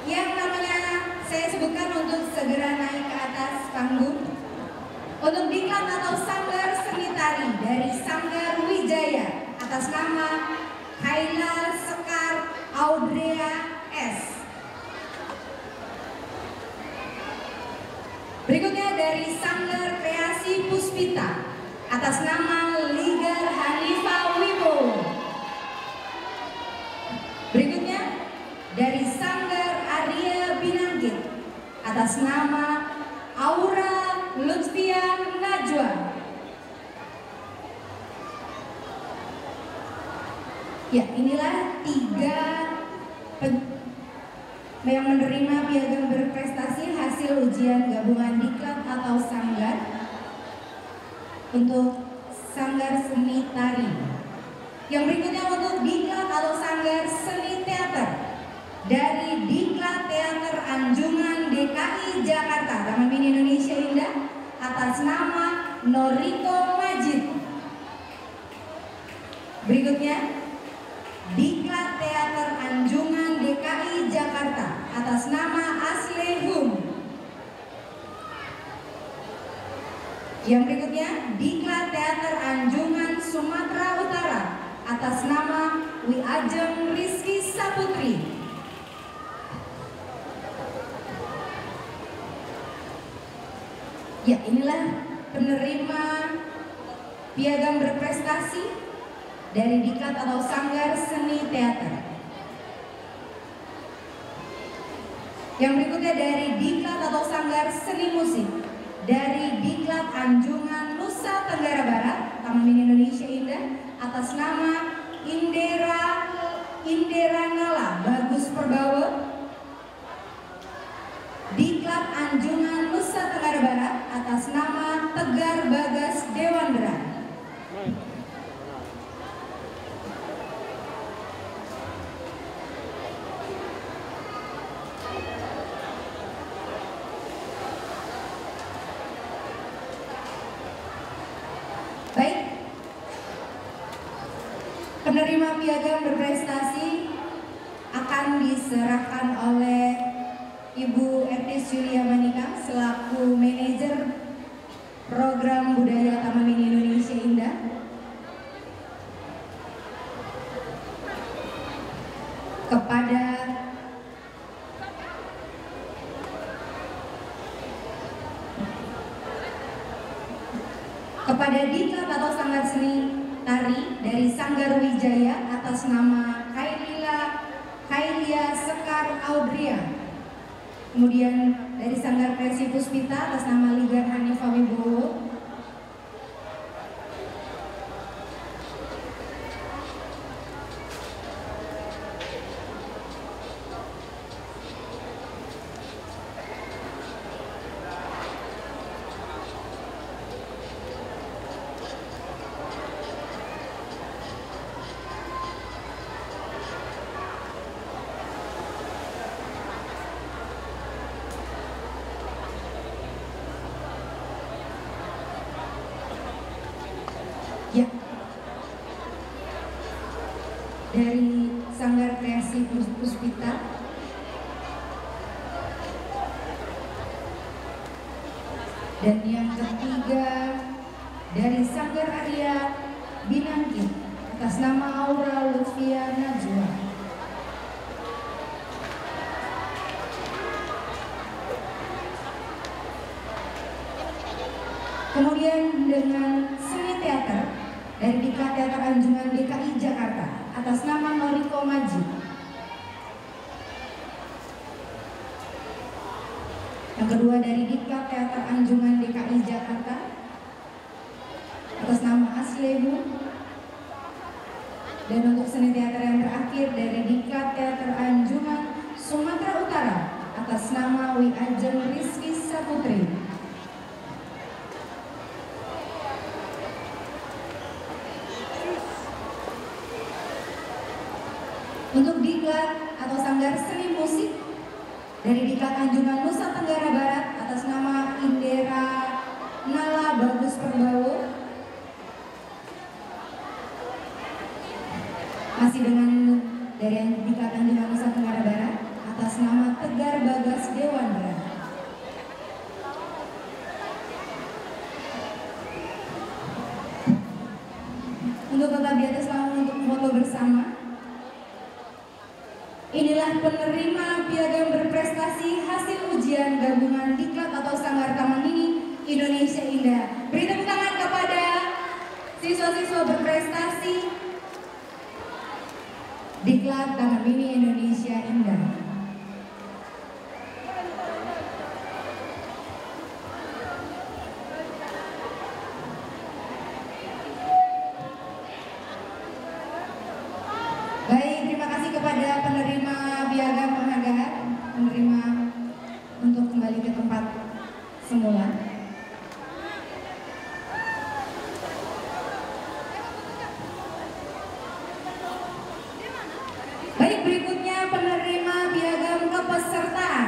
yang namanya saya sebutkan untuk segera naik ke atas panggung. Untuk diklat atau sanggar seni tari dari Sanggar Wijaya atas nama Kaila Sekar Audrea S. Berikutnya dari Sanggar Kreasi Puspita atas nama Ligar Hanifa Wibowo. Berikutnya dari Sanggar Arya Binanggit atas nama Aura Lutfia Najwa. Ya, inilah 3 yang menerima piagam berprestasi hasil ujian gabungan diklat atau sanggar untuk sanggar seni tari. Yang berikutnya untuk diklat atau sanggar seni teater dari Diklat Teater Anjungan DKI Jakarta, Taman Mini Indonesia Indah atas nama Noriko Majid. Berikutnya Diklat Teater Anjungan DKI Jakarta atas nama Aslehum. Yang berikutnya Diklat Teater Anjungan Sumatera Utara atas nama Wi Ajeng Rizky Saputri. Ya, inilah penerima piagam berprestasi dari diklat atau sanggar seni teater. Yang berikutnya dari diklat atau sanggar seni musik dari Diklat Anjungan Nusa Tenggara Barat, Taman Mini Indonesia Indah atas nama Indera Nala Bagus Perbawa. Diklat Anjungan Nusa Tenggara Barat atas nama Tegar Bagas Dewandra. Baik, penerima piagam berprestasi akan diserahkan oleh Ibu Ertis Yulia Manika selaku manajer program budaya Taman Mini Indonesia Indah kepada diklat atau sanggar seni tari dari Sanggar Wijaya atas nama Kailia Sekar Audria. Kemudian dari Sanggar Kreasi Puspita atas nama Ligar Hanifa Wibowo. Ya, dari Sanggar Kreasi Puspita dan yang ketiga dari Sanggar Arya Binanggit atas nama Aura Lutfia Najwa. Kemudian dengan seni teater dari Diklat Teater Anjungan DKI Jakarta atas nama Noriko Majid. Yang kedua dari Diklat Teater Anjungan DKI Jakarta atas nama Aslehu. Dan untuk seni teater yang terakhir dari Diklat Teater Anjungan Sumatera Utara atas nama Wi Ajeng Rizky Saputri. Untuk diklat atau sanggar seni musik dari Diklat Anjungan Nusa Tenggara Barat atas nama Indera Nala Bagus Perbawo. Masih dengan dari Diklat Anjungan Nusa Tenggara Barat atas nama Tegar Inilah penerima piagam berprestasi hasil ujian gabungan Diklat atau Sanggar Taman Mini Indonesia Indah. Beri tepuk tangan kepada siswa-siswa berprestasi Diklat Taman Mini Indonesia Indah. Baik, terima kasih kepada penerima piagam penghargaan, penerima untuk kembali ke tempat semula. Baik, berikutnya penerima piagam kepesertaan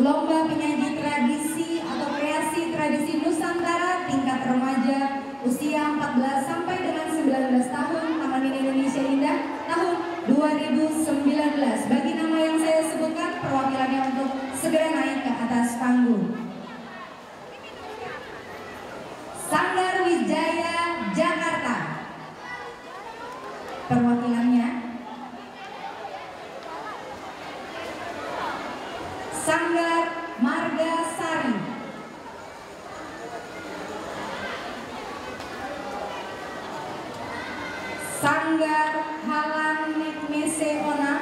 Lomba Penyaji Tradisi atau Kreasi Tradisi Nusantara tingkat remaja usia 14 sampai dengan 19 tahun Taman Mini Indonesia Indah tahun 2019. Bagi nama yang saya sebutkan, perwakilannya untuk segera naik ke atas panggung. Sanggar Wijaya Jakarta, perwakilannya Sanggar Marga Sari, Sanggar Halang Meseona,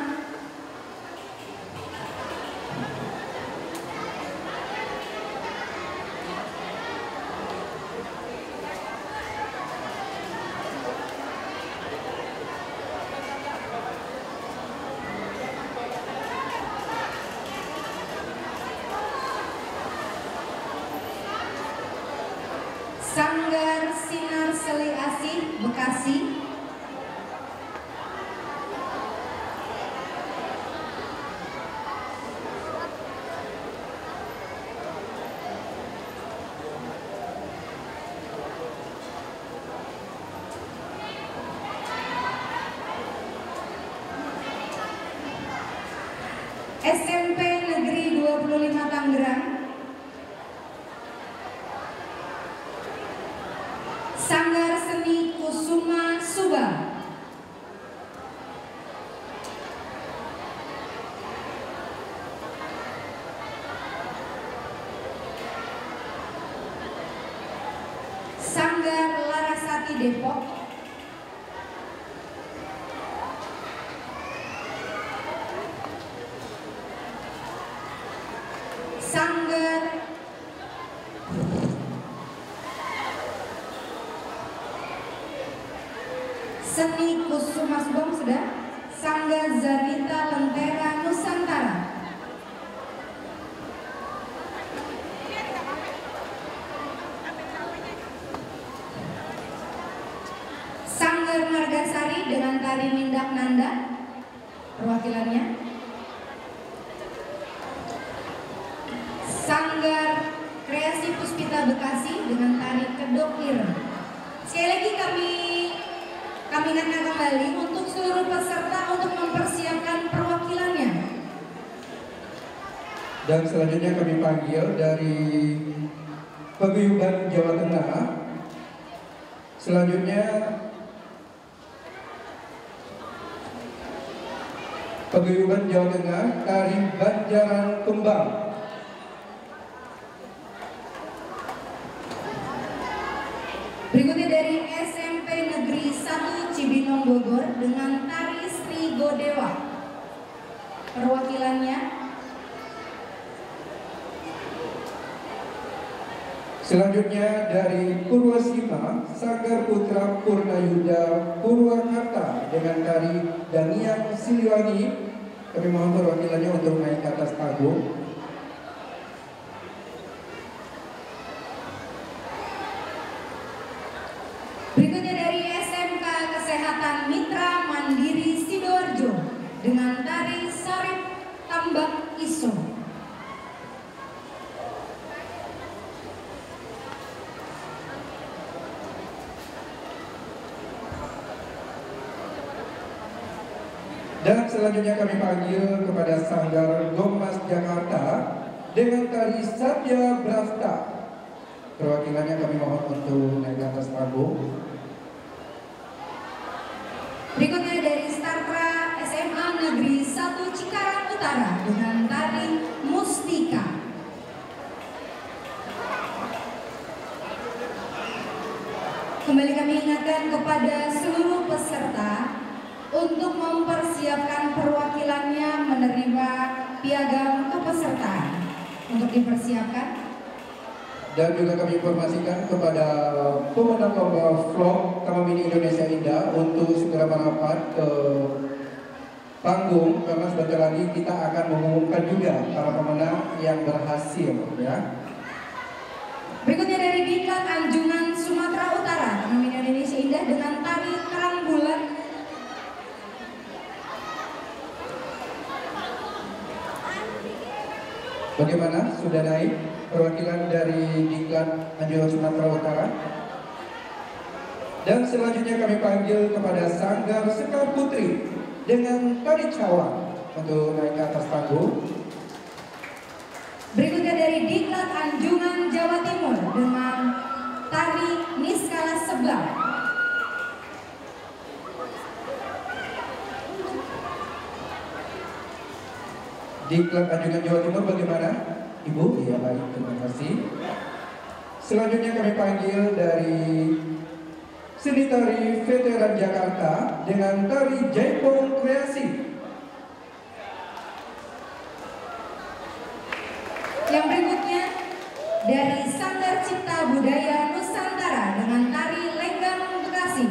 Sanggar Sinar Seli Asih Bekasi, SMP Negeri 25 Tangerang, Sanggar Seni Kusuma Subang, Sanggar Larasati Depok, Sanggar Seni Kusuma Subang sudah, Sanggar Zanita Lentera Nusantara, Sanggar Margasari dengan tari Nindak Nanda, perwakilannya Sanggar Kreasi Puspita Bekasi dengan tari Kedok Ireng. Sekali lagi kami ingatkan kembali untuk seluruh peserta untuk mempersiapkan perwakilannya. Dan selanjutnya kami panggil dari Paguyuban Jawa Tengah. Selanjutnya Paguyuban Jawa Tengah, tari Banjaran Kembang. Berikutnya dari SMP Negeri 1 Cibinong Bogor dengan tari Sri Godewa, perwakilannya Selanjutnya dari Purwasima, Sanggar Putra Purnayuda Purwakarta dengan tari Daniang Siliwangi. Kami mohon perwakilannya untuk naik ke atas panggung. Berikutnya dari SMK Kesehatan Mitra Mandiri Sidoarjo dengan tari Sarip Tambak Iso. Dan selanjutnya kami panggil kepada Sanggar Gomas Jakarta dengan tari Satya Brasta. Perwakilannya kami mohon untuk naik ke atas panggung. Berikutnya dari Startra SMA Negeri 1 Cikarang Utara dengan tari Mustika. Kembali kami ingatkan kepada seluruh peserta untuk mempersiapkan perwakilannya menerima piagam kepesertaan. Untuk dipersiapkan. Dan juga kami informasikan kepada pemenang lomba vlog Taman Mini Indonesia Indah untuk segera merapat ke panggung, karena sebentar lagi kita akan mengumumkan juga para pemenang yang berhasil, ya. Berikutnya dari Diklat Anjungan Sumatera Utara, Taman Mini Indonesia Indah dengan tari Terang Bulan. Bagaimana? Sudah naik perwakilan dari Diklat Anjungan Sumatera Utara. Dan selanjutnya kami panggil kepada Sanggar Sekar Putri dengan tari Cawang untuk naik ke atas panggung. Berikutnya dari Diklat Anjungan Jawa Timur dengan tari Niskala Sebelah. Diklat Anjungan Jawa Timur bagaimana? Ibu? Iya baik, terima kasih. Selanjutnya kami panggil dari seni tari veteran Jakarta dengan tari Jaipong Kreasi. Yang berikutnya dari Sanggar Cipta Budaya Nusantara dengan tari Lenggang Bekasi.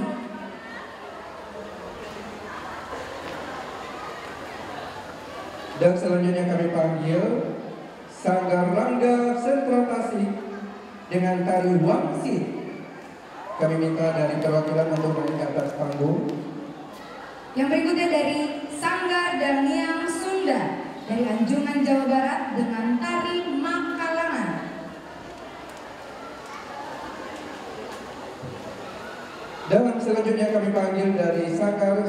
Dan selanjutnya kami panggil Sanggar Rangga Sentra Tasik dengan tari Wangsit. Kami minta dari perwakilan untuk naik ke atas panggung. Yang berikutnya dari Sanggar Damiang Sunda dari Anjungan Jawa Barat dengan tari Makalangan. Dan selanjutnya kami panggil dari Sanggar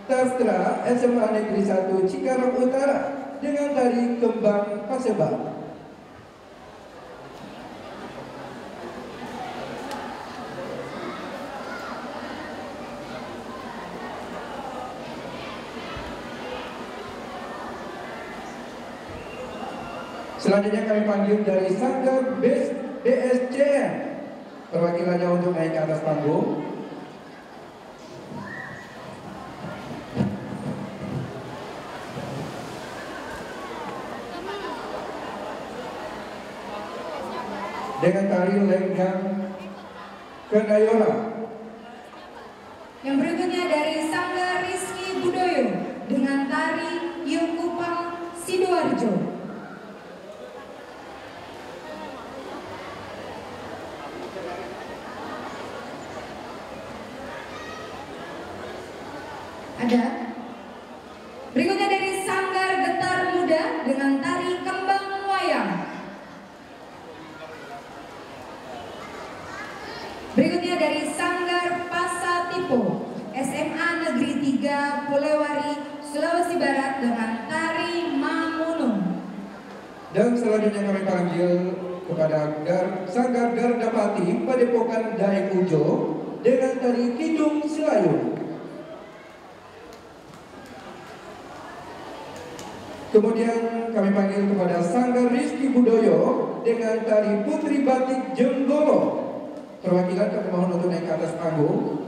Sastra SMA Negeri 1 Cikarang Utara dengan tari Kembang Paseban. Selanjutnya kami panggil dari Sanggar BSCN, perwakilannya untuk naik ke atas panggung. Dengan tari Lenggang Kenayora. Yang berikutnya dari Sanggar Rizky Budoyo dengan tari Yungkupang Sidoarjo. Ada. Berikutnya dari Sanggar Getar Muda dengan tari Kembang Wayang. Berikutnya dari Sanggar Pasatipo SMA Negeri 3 Polewari, Sulawesi Barat dengan tari Mamunung. Dan selanjutnya kami panggil kepada Sanggar Gardapati Padepokan Daeng Ujo dengan tari Kidung Selayu. Kemudian kami panggil kepada Sanggar Rizky Budoyo dengan tari Putri Batik Jenggolo. Perwakilan kami mohon untuk naik ke atas panggung.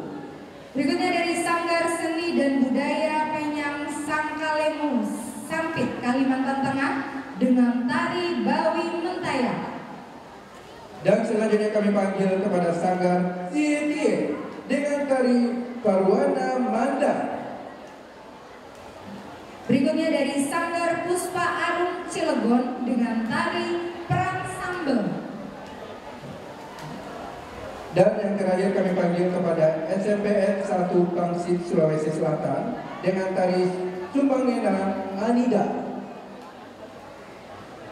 Berikutnya dari Sanggar Seni dan Budaya Penyang Sangkalemu Sampit, Kalimantan Tengah dengan tari Bawi Mentaya. Dan selanjutnya kami panggil kepada Sanggar Siye dengan tari Parwana Manda. Berikutnya dari Sanggar Puspa Arum Cilegon dengan tari Perang Sambel. Dan yang terakhir kami panggil kepada SMPN 1 Pangsit Sulawesi Selatan dengan tari Sumbangena Anida.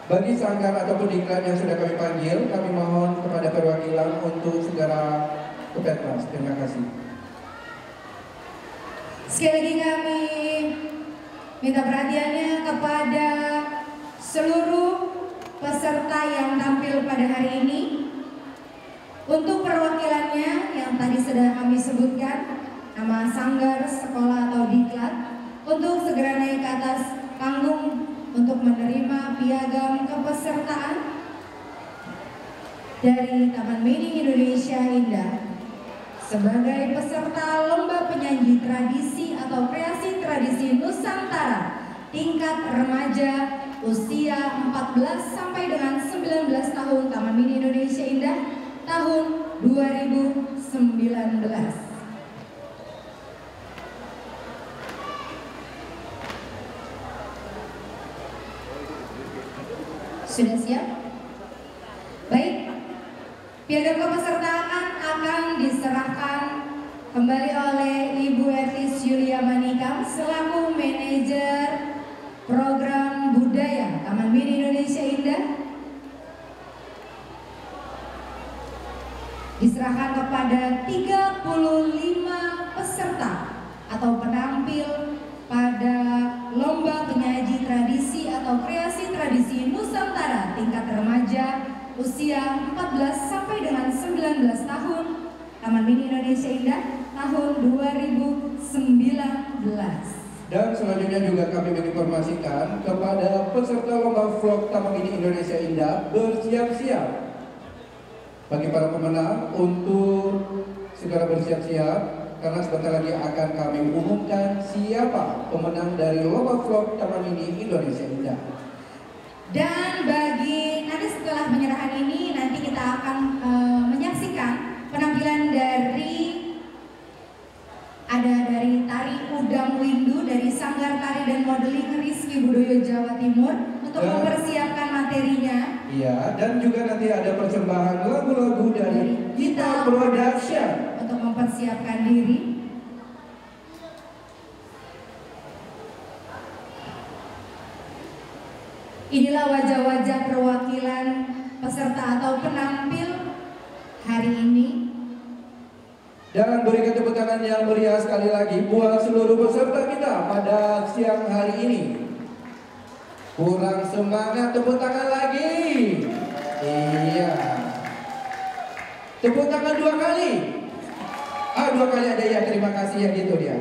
Bagi sanggar ataupun diklat yang sudah kami panggil, kami mohon kepada perwakilan untuk segera ke pentas. Terima kasih. Sekali lagi kami minta perhatiannya kepada seluruh peserta yang tampil pada hari ini. Untuk perwakilannya yang tadi sudah kami sebutkan nama sanggar, sekolah atau diklat untuk segera naik ke atas panggung untuk menerima piagam kepesertaan dari Taman Mini Indonesia Indah sebagai peserta lomba penyanyi tradisi atau kreasi tradisi Nusantara tingkat remaja usia 14 sampai dengan 19 tahun Taman Mini Indonesia Indah tahun 2019. Sudah siap? Baik, piagam kepesertaan akan diserahkan kembali oleh Ibu Etis Yulia Manikam selaku manajer program budaya Taman Mini Indonesia Indah. Diserahkan kepada 35 peserta atau penampil pada lomba penyaji tradisi atau kreasi tradisi Nusantara tingkat remaja usia 14 sampai dengan 19 tahun Taman Mini Indonesia Indah tahun 2019. Dan selanjutnya juga kami menginformasikan kepada peserta lomba vlog Taman Mini Indonesia Indah bersiap-siap. Bagi para pemenang untuk segera bersiap-siap karena sebentar lagi akan kami umumkan siapa pemenang dari lomba vlog Taman Mini Indonesia Indah. Dan bagi nanti setelah penyerahan ini nanti kita akan menyaksikan penampilan dari tari Udang Windu dari Sanggar Tari dan Modeling Rizky Budoyo Jawa Timur untuk mempersiapkan materinya. Iya, dan juga nanti ada persembahan lagu-lagu dari Gita Production untuk mempersiapkan diri. Inilah wajah-wajah perwakilan peserta atau penampil hari ini. Dan berikan tepuk tangan yang meriah sekali lagi buat seluruh peserta kita pada siang hari ini. Kurang semangat, tepuk tangan lagi. Iya. Tepuk tangan 2 kali. 2 kali ada ya, terima kasih ya gitu dia.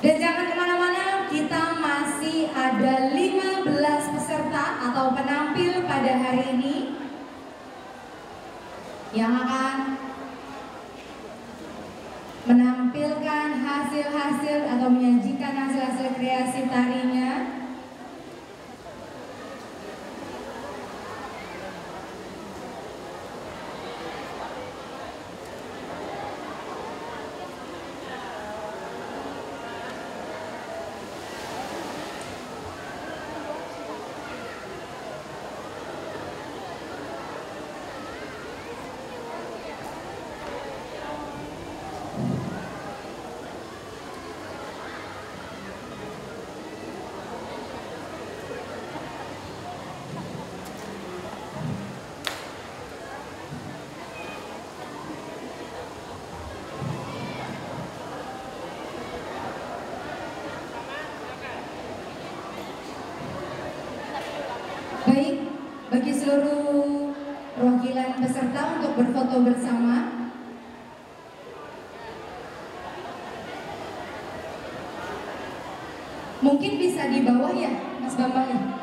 Dan jangan kemana-mana, kita masih ada 15 peserta atau penampil pada hari ini yang akan menampilkan hasil-hasil atau menyajikan hasil-hasil kreasi tarinya. Baik, bagi seluruh perwakilan peserta untuk berfoto bersama. Mungkin bisa di bawah ya, Mas Bambang ya.